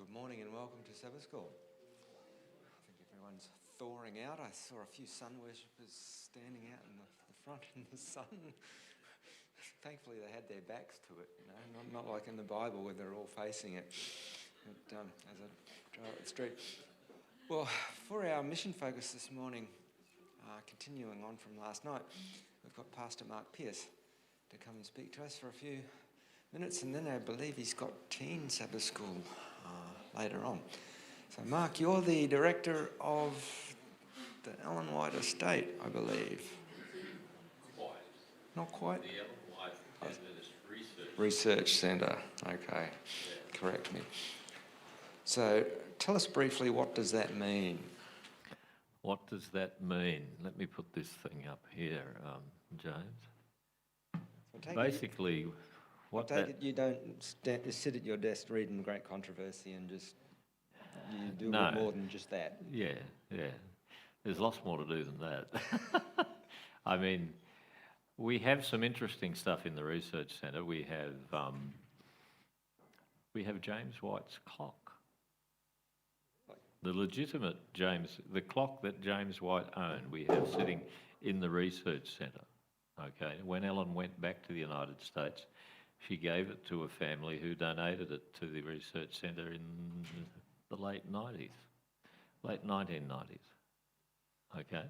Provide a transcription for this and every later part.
Good morning and welcome to Sabbath School. I think everyone's thawing out. I saw a few sun worshippers standing out in the front in the sun. Thankfully they had their backs to it, not like in the Bible where they're all facing it as I drive up the street. Well, for our mission focus this morning, continuing on from last night, we've got Pastor Mark Pearce to come and speak to us for a few minutes, and then I believe he's got teen Sabbath school later on. So Mark, you're the director of the Ellen White Estate, I believe. Not quite? The Ellen White Adventist Research Centre, okay. Yeah. Correct me. So tell us briefly, what does that mean? What does that mean? Let me put this thing up here, James. Basically, you don't sit at your desk reading Great Controversy and just you do more than just that. Yeah. There's lots more to do than that. I mean, we have some interesting stuff in the research centre. We have James White's clock. The legitimate the clock that James White owned, we have sitting in the research centre. Okay, when Ellen went back to the United States, she gave it to a family who donated it to the research centre in the late 1990s. Okay.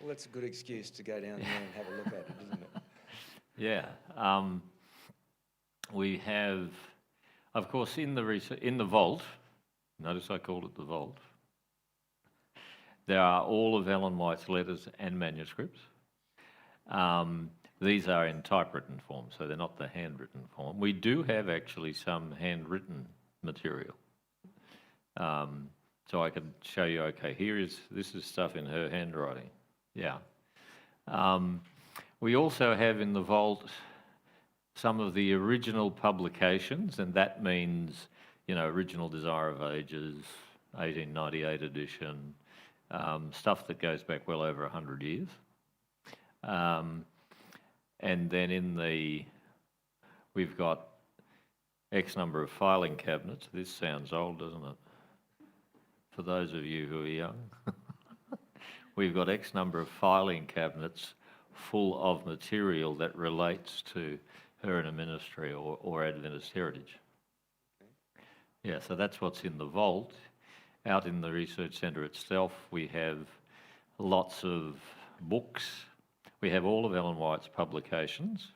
Well, that's a good excuse to go down there and have a look at it, isn't it? Yeah. We have, of course, in the vault. Notice I called it the vault. There are all of Ellen White's letters and manuscripts. These are in typewritten form, so they're not the handwritten form. We do have actually some handwritten material. So I can show you, okay, this is stuff in her handwriting. Yeah. We also have in the vault some of the original publications, and that means, Original Desire of Ages, 1898 edition, stuff that goes back well over 100 years. And then we've got X number of filing cabinets. This sounds old, doesn't it? For those of you who are young. We've got X number of filing cabinets full of material that relates to her in a ministry or Adventist heritage. Yeah, so that's what's in the vault. Out in the research centre itself, we have lots of books. We have all of Ellen White's publications,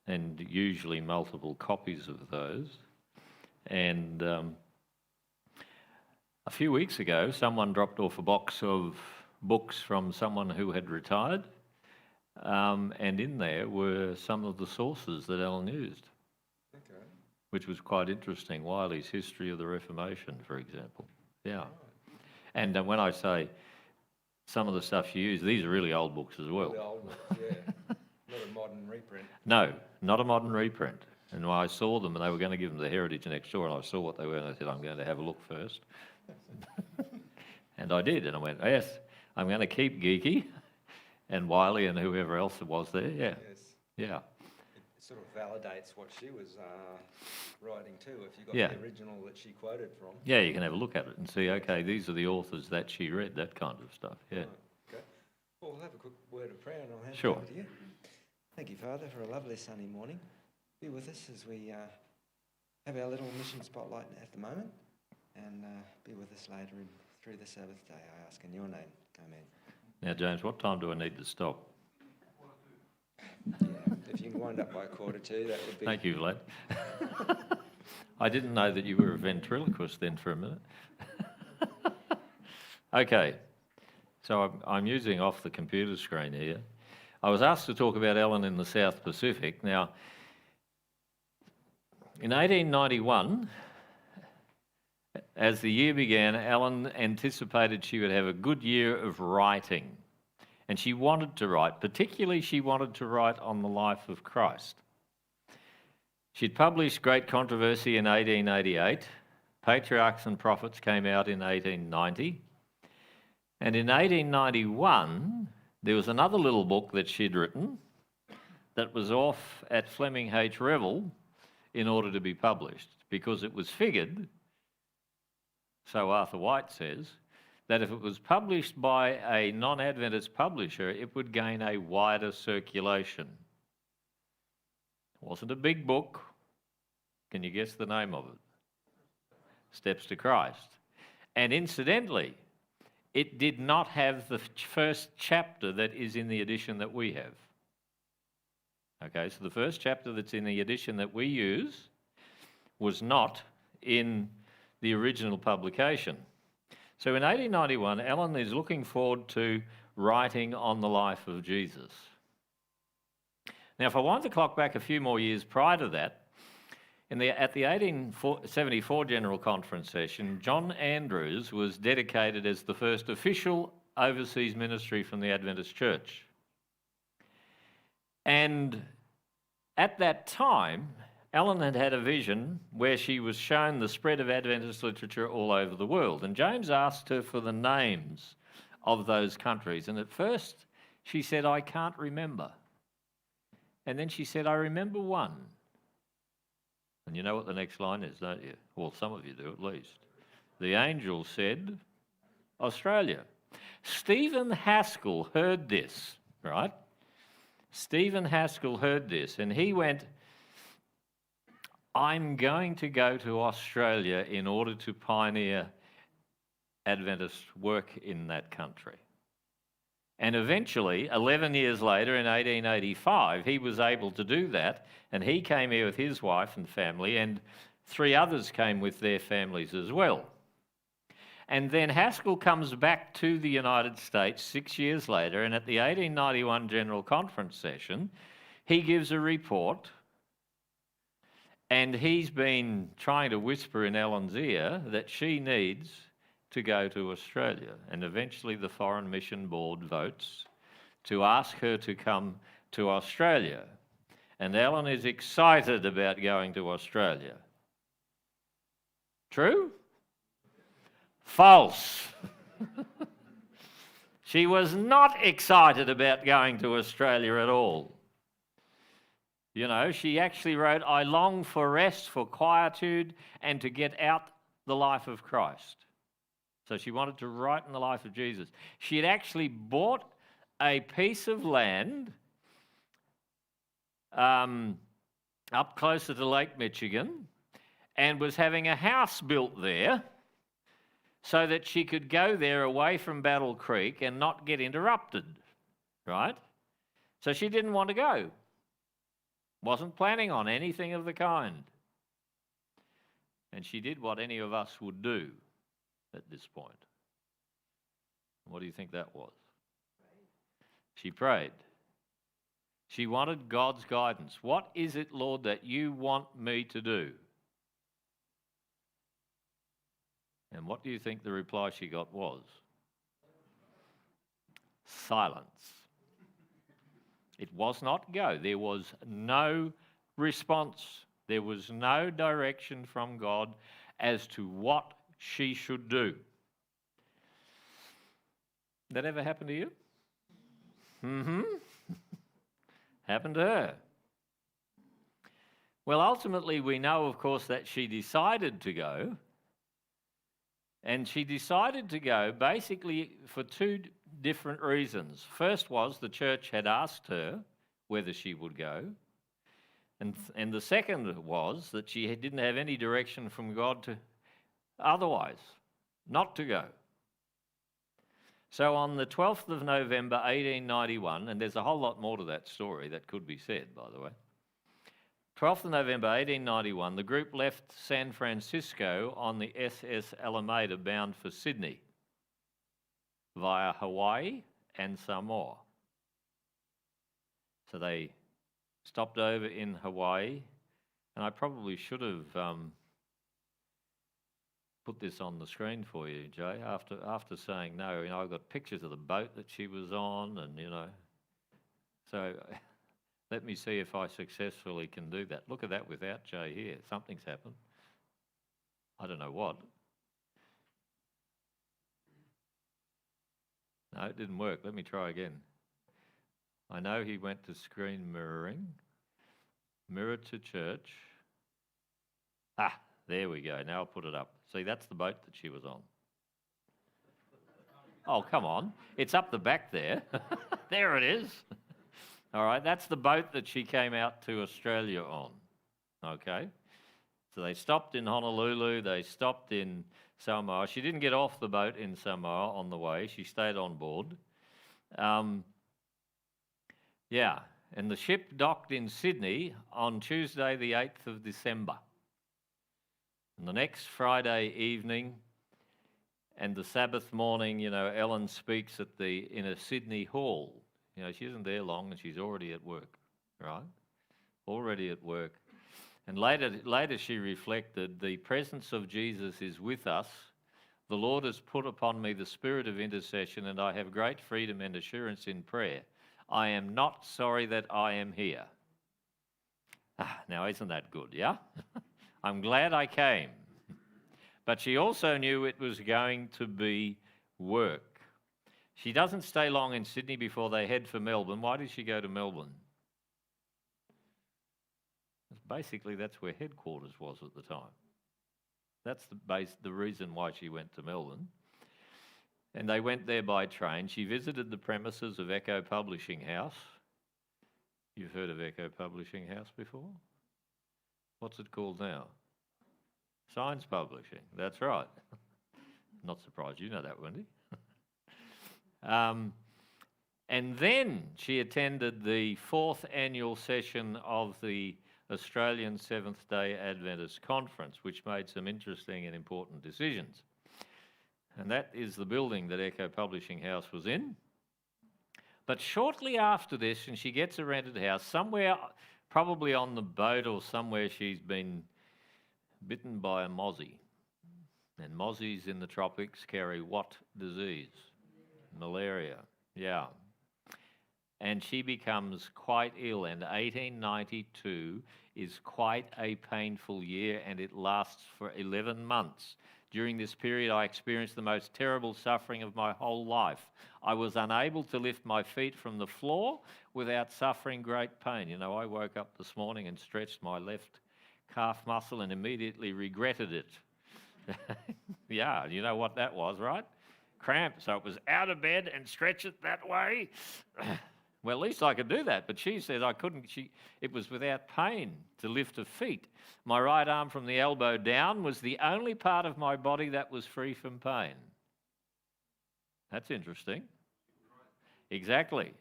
and usually multiple copies of those. And a few weeks ago, someone dropped off a box of books from someone who had retired, and in there were some of the sources that Ellen used. Okay. Which was quite interesting. Wiley's History of the Reformation, for example. Yeah. Right. And when I say some of the stuff she used, these are really old books as well. Really old books, yeah. Not a modern reprint. No, not a modern reprint. And when I saw them, and they were going to give them to Heritage next door, and I saw what they were, and I said, I'm going to have a look first. And I did, and I went, yes, I'm going to keep Geeky and Wiley and whoever else was there, yeah. Yes. Yeah. It sort of validates what she was writing too, if you got the original that she quoted from. Yeah, you can have a look at it and see, okay, these are the authors that she read, that kind of stuff, yeah. Right. Okay. Well, we'll have a quick word of prayer and I'll hand it Sure. over to you. Thank you, Father, for a lovely sunny morning. Be with us as we have our little mission spotlight at the moment, and be with us later through the Sabbath day, I ask in your name. Amen. Now, James, what time do I need to stop? Yeah, if you can wind up by 1:45, that would be... Thank you, Vlad. I didn't know that you were a ventriloquist then for a minute. Okay, so I'm using off the computer screen here. I was asked to talk about Ellen in the South Pacific. Now, in 1891, as the year began, Ellen anticipated she would have a good year of writing. And she wanted to write, particularly she wanted to write on the life of Christ. She'd published Great Controversy in 1888. Patriarchs and Prophets came out in 1890. And in 1891, there was another little book that she'd written that was off at Fleming H. Revell in order to be published, because it was figured so Arthur White says, that if it was published by a non-Adventist publisher, it would gain a wider circulation. It wasn't a big book. Can you guess the name of it? Steps to Christ. And incidentally, it did not have the first chapter that is in the edition that we have. Okay, so the first chapter that's in the edition that we use was not in the original publication. So in 1891, Ellen is looking forward to writing on the life of Jesus. Now, if I wind the clock back a few more years prior to that, at the 1874 General Conference session, John Andrews was dedicated as the first official overseas ministry from the Adventist Church. And at that time, Ellen had had a vision where she was shown the spread of Adventist literature all over the world. And James asked her for the names of those countries. And at first, she said, I can't remember. And then she said, I remember one. And you know what the next line is, don't you? Well, some of you do at least. The angel said, Australia. Stephen Haskell heard this, right? Stephen Haskell heard this, and he went, I'm going to go to Australia in order to pioneer Adventist work in that country. And eventually, 11 years later, in 1885, he was able to do that, and he came here with his wife and family, and 3 others came with their families as well. And then Haskell comes back to the United States 6 years later, and at the 1891 General Conference session, he gives a report, and he's been trying to whisper in Ellen's ear that she needs to go to Australia. And eventually the Foreign Mission Board votes to ask her to come to Australia. And Ellen is excited about going to Australia. True? False. She was not excited about going to Australia at all. You know, she actually wrote, I long for rest, for quietude, and to get out the life of Christ. So she wanted to write in the life of Jesus. She had actually bought a piece of land up closer to Lake Michigan and was having a house built there so that she could go there away from Battle Creek and not get interrupted, right? So she didn't want to go. Wasn't planning on anything of the kind. And she did what any of us would do at this point. What do you think that was? She prayed. She wanted God's guidance. What is it, Lord, that you want me to do? And what do you think the reply she got was? Silence. It was not go. There was no response. There was no direction from God as to what she should do. That ever happened to you? Happened to her. Well, ultimately, we know, of course, that she decided to go. And she decided to go basically for 2 different reasons. First was the church had asked her whether she would go. And the second was that she didn't have any direction from God to otherwise, not to go. So on the 12th of November 1891, and there's a whole lot more to that story that could be said, by the way. 12th of November 1891, the group left San Francisco on the SS Alameda bound for Sydney via Hawaii and Samoa. So they stopped over in Hawaii, and I probably should have put this on the screen for you, Jay, after saying no. You know, I've got pictures of the boat that she was on, and, you know, so let me see if I successfully can do that. Look at that without Jay here. Something's happened. I don't know what. No, it didn't work. Let me try again. I know he went to screen mirroring. Mirror to church. Ah, there we go. Now I'll put it up. See, that's the boat that she was on. Oh, come on. It's up the back there. There it is. All right, that's the boat that she came out to Australia on. Okay? So they stopped in Honolulu, they stopped in Samoa. She didn't get off the boat in Samoa on the way, she stayed on board. Yeah, and the ship docked in Sydney on Tuesday, the 8th of December. And the next Friday evening and the Sabbath morning, you know, Ellen speaks in a Sydney hall. You know, she isn't there long and she's already at work, right? Already at work. And later she reflected, the presence of Jesus is with us. The Lord has put upon me the spirit of intercession, and I have great freedom and assurance in prayer. I am not sorry that I am here. Now, isn't that good, yeah? I'm glad I came. But she also knew it was going to be work. She doesn't stay long in Sydney before they head for Melbourne. Why did she go to Melbourne? Basically, that's where headquarters was at the time. That's the reason why she went to Melbourne. And they went there by train. She visited the premises of Echo Publishing House. You've heard of Echo Publishing House before? What's it called now? Science Publishing, that's right. Not surprised, you know that, Wendy. And then she attended the 4th annual session of the Australian Seventh-day Adventist Conference, which made some interesting and important decisions. And that is the building that Echo Publishing House was in. But shortly after this, and she gets a rented house, somewhere, probably on the boat or somewhere, she's been bitten by a mozzie. And mozzies in the tropics carry what disease? Malaria, yeah. And she becomes quite ill, and 1892 is quite a painful year, and it lasts for 11 months. During this period, I experienced the most terrible suffering of my whole life. I was unable to lift my feet from the floor without suffering great pain. You know, I woke up this morning and stretched my left calf muscle and immediately regretted it. Yeah, you know what that was, right? Cramp. So it was out of bed and stretch it that way. Well, at least I could do that, but she said I couldn't. It was without pain to lift her feet. My right arm from the elbow down was the only part of my body that was free from pain. That's interesting. Exactly.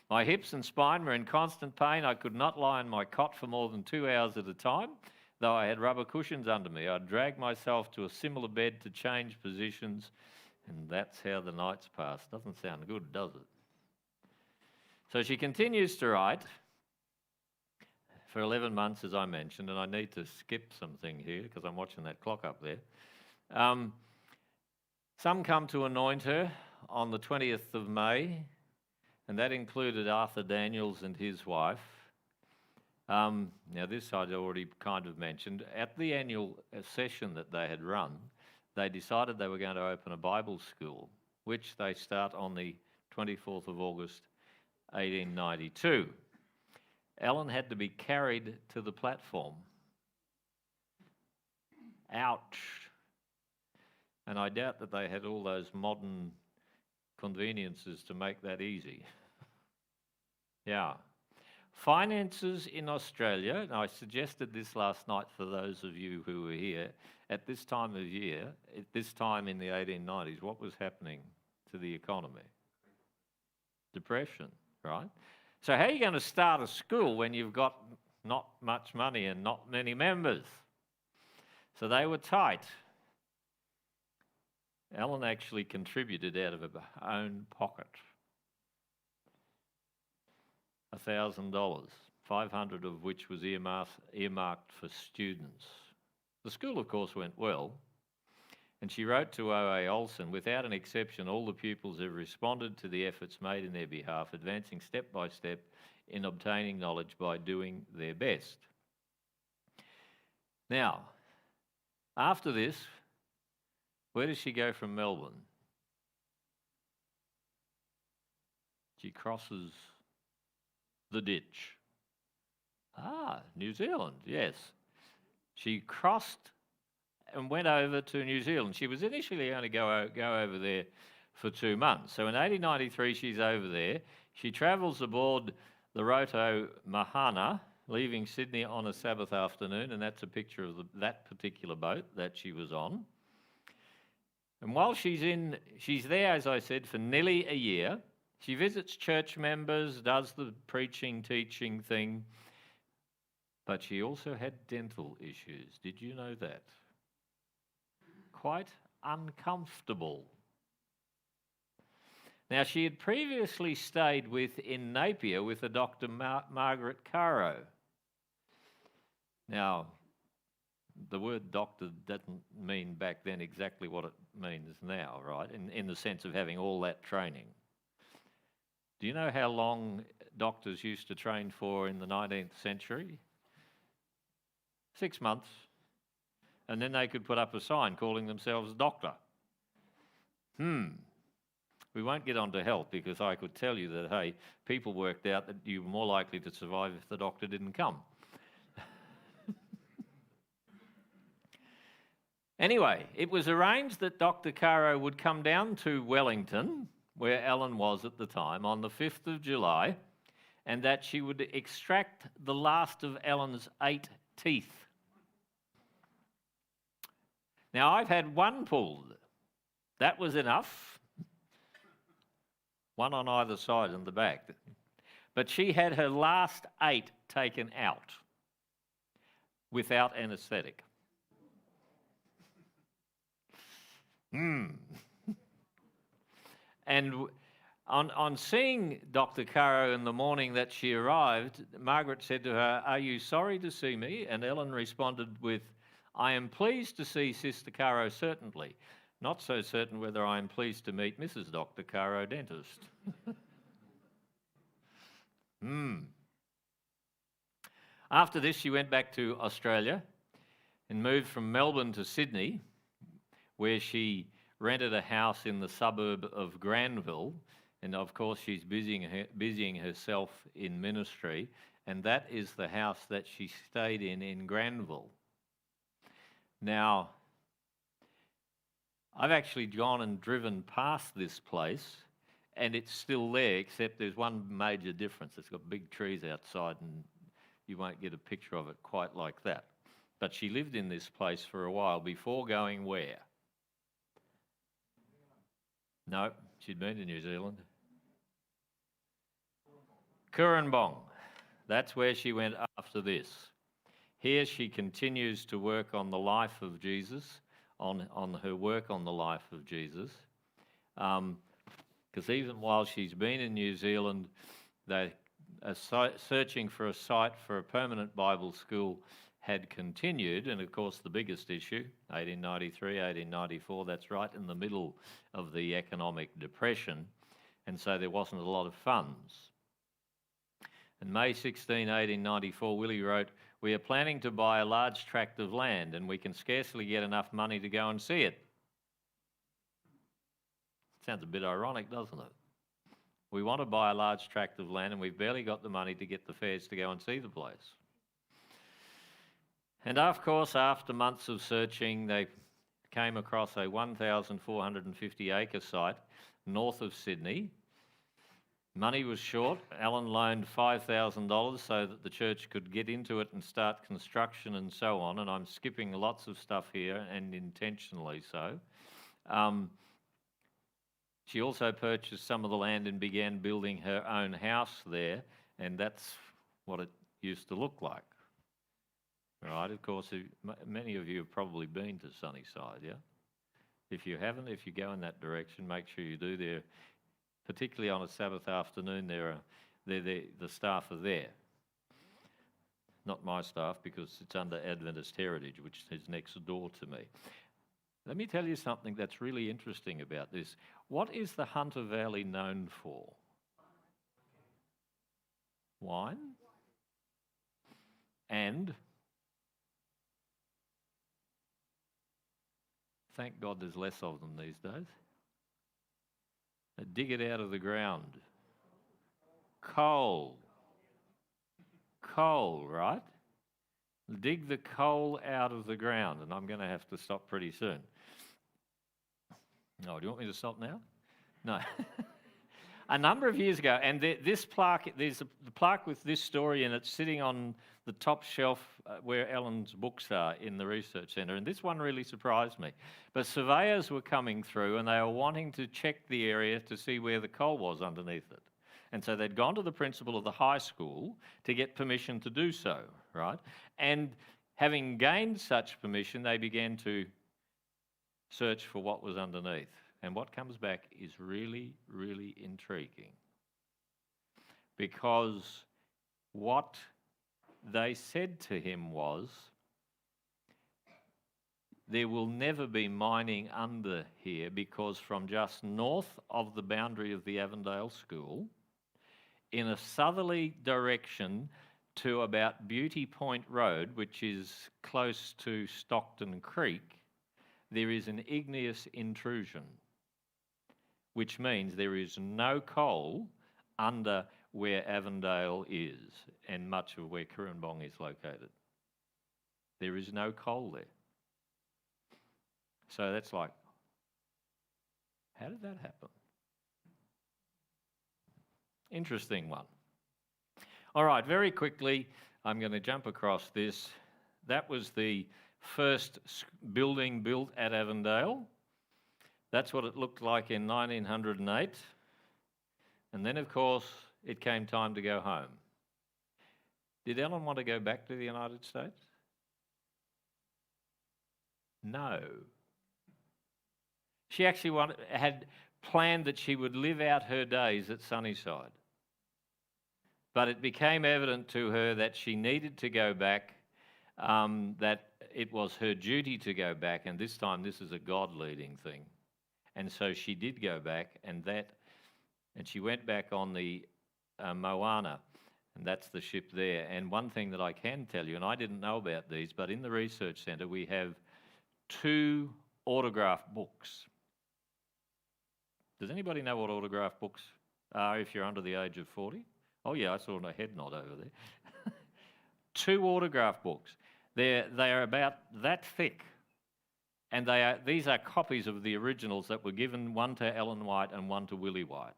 My hips and spine were in constant pain. I could not lie on my cot for more than 2 hours at a time, though I had rubber cushions under me. I'd drag myself to a similar bed to change positions, and that's how the nights passed. Doesn't sound good, does it? So she continues to write for 11 months, as I mentioned, and I need to skip something here because I'm watching that clock up there. Some come to anoint her on the 20th of May, and that included Arthur Daniels and his wife. Now, this I'd already kind of mentioned. At the annual session that they had run, they decided they were going to open a Bible school, which they start on the 24th of August, 1892. Ellen had to be carried to the platform. Ouch. And I doubt that they had all those modern conveniences to make that easy. Yeah. Finances in Australia, and I suggested this last night for those of you who were here, at this time of year, at this time in the 1890s, what was happening to the economy? Depression, right? So how are you going to start a school when you've got not much money and not many members? So they were tight. Ellen actually contributed out of her own pocket $1,000, 500 of which was earmarked for students. The school, of course, went well, and she wrote to O.A. Olson, without an exception, all the pupils have responded to the efforts made in their behalf, advancing step by step in obtaining knowledge by doing their best. Now, after this, where does she go from Melbourne? She crosses the ditch. New Zealand, yes. She crossed and went over to New Zealand. She was initially going to go over there for 2 months. So in 1893, she's over there. She travels aboard the Roto Mahana, leaving Sydney on a Sabbath afternoon, and that's a picture of that particular boat that she was on. And while she's there, as I said, for nearly a year. She visits church members, does the preaching, teaching thing, but she also had dental issues. Did you know that? Quite uncomfortable. Now, she had previously stayed in Napier with a Dr. Margaret Caro. Now, the word doctor doesn't mean back then exactly what it means now, right? In the sense of having all that training. Do you know how long doctors used to train for in the 19th century? 6 months. And then they could put up a sign calling themselves doctor. We won't get on to health because I could tell you that, hey, people worked out that you were more likely to survive if the doctor didn't come. Anyway, it was arranged that Dr. Caro would come down to Wellington, where Ellen was at the time, on the 5th of July, and that she would extract the last of Ellen's 8 teeth. Now, I've had one pulled. That was enough. One on either side in the back. But she had her last 8 taken out without anaesthetic. And on seeing Dr. Caro in the morning that she arrived, Margaret said to her, "Are you sorry to see me?" And Ellen responded with, "I am pleased to see Sister Caro, certainly. Not so certain whether I am pleased to meet Mrs. Dr. Caro, dentist." After this, she went back to Australia and moved from Melbourne to Sydney, where she rented a house in the suburb of Granville. And of course, she's busying herself in ministry. And that is the house that she stayed in Granville. Now, I've actually gone and driven past this place, and it's still there, except there's one major difference. It's got big trees outside, and you won't get a picture of it quite like that. But she lived in this place for a while before going where? No, she'd been to New Zealand. Cooranbong. That's where she went after this. Here she continues to work on the life of Jesus, on her work on the life of Jesus. Because even while she's been in New Zealand, they are searching for a site for a permanent Bible school had continued, and of course the biggest issue, 1893, 1894, that's right in the middle of the economic depression, and so there wasn't a lot of funds. On May 16, 1894, Willie wrote, "We are planning to buy a large tract of land, and we can scarcely get enough money to go and see it." Sounds a bit ironic, doesn't it? We want to buy a large tract of land, and we've barely got the money to get the fares to go and see the place. And of course, after months of searching, they came across a 1,450 acre site north of Sydney. Money was short. Ellen loaned $5,000 so that the church could get into it and start construction and so on. And I'm skipping lots of stuff here, and intentionally so. She also purchased some of the land and began building her own house there, and that's what it used to look like. Right, of course, many of you have probably been to Sunnyside, yeah? If you haven't, if you go in that direction, make sure you do there. Particularly on a Sabbath afternoon, the staff are there. Not my staff, because it's under Adventist Heritage, which is next door to me. Let me tell you something that's really interesting about this. What is the Hunter Valley known for? Wine? And? Thank God there's less of them these days. They dig it out of the ground. Coal. Coal, right? dig the coal out of the ground. And I'm going to have to stop pretty soon. Oh, do you want me to stop now? No. A number of years ago, and this plaque, there's the plaque with this story in it sitting on the top shelf where Ellen's books are in the research centre, and this one really surprised me. But surveyors were coming through and they were wanting to check the area to see where the coal was underneath it. And so they'd gone to the principal of the high school to get permission to do so, right? And having gained such permission, they began to search for what was underneath. And what comes back is really, really intriguing. Because what they said to him was, there will never be mining under here because from just north of the boundary of the Avondale School, in a southerly direction to about Beauty Point Road, which is close to Stockton Creek, there is an igneous intrusion, which means there is no coal under where Avondale is and much of where Kurrambong is located. There is no coal there. So that's like, how did that happen? Interesting one. All right, very quickly, I'm going to jump across this. That was the first building built at Avondale. That's what it looked like in 1908. And then, of course, it came time to go home. Did Ellen want to go back to the United States? No. She actually had planned that she would live out her days at Sunnyside. But it became evident to her that she needed to go back, that it was her duty to go back, and this time this is a God-leading thing. And so she did go back, and she went back on the Moana, and that's the ship there. And one thing that I can tell you, and I didn't know about these, but in the research centre we have 2 autograph books. Does anybody know what autograph books are if you're under the age of 40? Oh yeah, I saw a head nod over there. 2 autograph books. They are about that thick. And these are copies of the originals that were given, one to Ellen White and one to Willie White.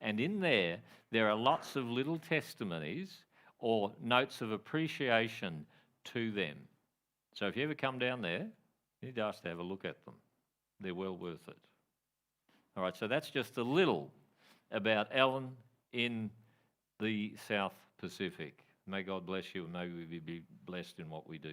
And in there are lots of little testimonies or notes of appreciation to them. So if you ever come down there, you need to ask to have a look at them. They're well worth it. All right, so that's just a little about Ellen in the South Pacific. May God bless you and may we be blessed in what we do.